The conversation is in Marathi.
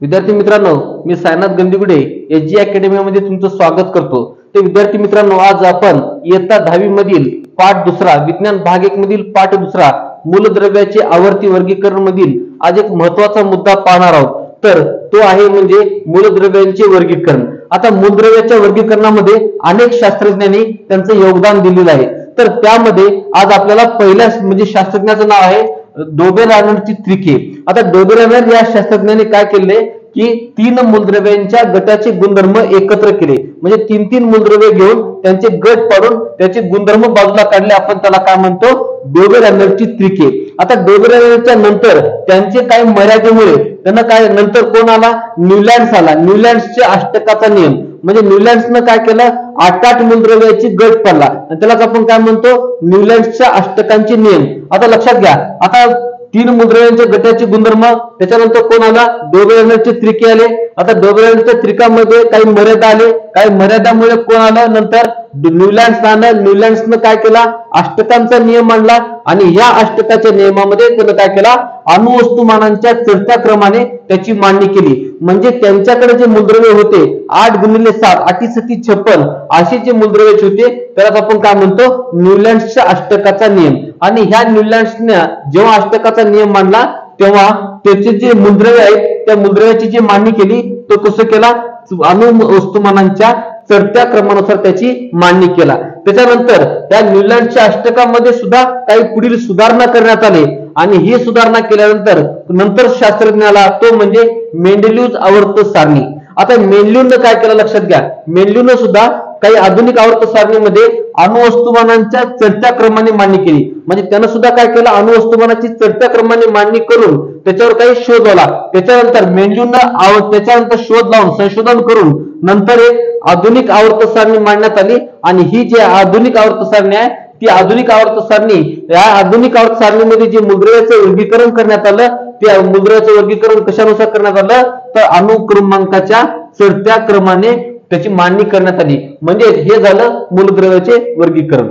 विद्यार्थी मित्रांनो, मी सायनाथ गंदीगुडे एसजी अकॅडमी मध्ये तुमचं स्वागत करतो। ते विद्यार्थी मित्रांनो, आज आपण इयत्ता 10वी मधील पाठ दुसरा विज्ञान भाग 1 मधील पाठ दुसरा मूलद्रव्याचे आवर्ती वर्गीकरण मधील आज एक महत्त्वाचा मुद्दा पाहणार आहोत। तर तो आहे म्हणजे मूलद्रव्यांचे वर्गीकरण। आता मूलद्रव्याच्या वर्गीकरणामध्ये अनेक शास्त्रज्ञांनी त्यांचं योगदान दिलेलं आहे। तर त्यामध्ये आज आपल्याला पहिल्या म्हणजे शास्त्रज्ञाचं नाव आहे डोबेरेनची त्रिके। आता डोबेरेन या शास्त्रज्ञाने काय केले की 3 मूलद्रव्यांच्या गटाचे गुणधर्म एकत्र केले, म्हणजे 3 मूलद्रव्ये घेऊन त्यांचे गट पाडून त्याचे गुणधर्म बाजूला काढले। आपण त्याला काय म्हणतो? डोबेरेनची त्रिके। आता डोबेरेनच्या नंतर त्यांचे काही मर्यादेमुळे त्यांना काय नंतर कोण आला? न्यूलँड्स आला। न्यूलँड्सच्या अष्टकाचा नियम म्हणजे न्यूलँड्सनं काय केलं? 8 मूलद्रव्याची गट पाडला आणि त्यालाच आपण काय म्हणतो? न्यूलँड्सच्या अष्टकांचे नियम। आता लक्षात घ्या, आता 3 मूलद्रव्यांच्या गटाचे गुणधर्म, त्याच्यानंतर कोण आला? डोबेरेनचे त्रिके आले। आता डोबेरेनच्या त्रिकामध्ये काही मर्यादा आले, काही मर्यादामुळे कोण आलं? नंतर न्यूलँड्स आलं। न्यूलँड्सनं काय केला? अष्टकांचा नियम आणला आणि या अष्टकाच्या नियमामध्ये त्यानं काय केला? अणुवस्तुमानांच्या चढत्या क्रमाने त्याची मांडणी केली। म्हणजे त्यांच्याकडे जे मूलद्रव्य होते 8 × 7 8 × 56 असे जे मूलद्रव्य होते त्याला आपण काय म्हणतो? न्यूलँड्सच्या अष्टकाचा नियम। आणि ह्या न्यूलँड्सने जेव्हा अष्टकाचा नियम मांडला तेव्हा त्याचे जे मूलद्रव्य आहेत त्या मूलद्रव्याची जी मांडणी केली तो कसं केला? अणुवस्तुमानांच्या चढत्या क्रमानुसार त्याची मांडणी केला। त्याच्यानंतर त्या न्यूलँड्सच्या अष्टकामध्ये सुद्धा काही पुढील सुधारणा करण्यात आली आणि ही सुधारणा केल्यानंतर नंतर शास्त्रज्ञाला तो म्हणजे मेंडेलिव्ह आवर्त सारणी। आता मेंडेलिव्हने काय केलं? लक्षात घ्या, मेंडेलिव्हने सुद्धा काही आधुनिक आवर्त सारणीमध्ये अणुवस्तुमानांच्या चढत्या क्रमाने मांडणी केली। म्हणजे त्यानं सुद्धा काय केलं? अणुवस्तुमानाची चढत्या क्रमाने मांडणी करून त्याच्यावर काही शोध लावला। त्याच्यानंतर मेंडेलिव्हने त्याच्यानंतर शोध लावून संशोधन करून नंतर एक आधुनिक आवर्त सारणी मांडण्यात आली। आणि ही जी आधुनिक आवर्त सारणी आहे ती आधुनिक आवर्त सारणी, या आधुनिक आवर्त सारणीमध्ये जे मूलद्रव्याचं वर्गीकरण करण्यात आलं त्या मूलद्रव्याचं वर्गीकरण कशानुसार करण्यात आलं? तर अणुक्रमांकाच्या चढत्या क्रमाने त्याची मांडणी करण्यात आली। म्हणजे हे झालं मूलद्रव्याचे वर्गीकरण।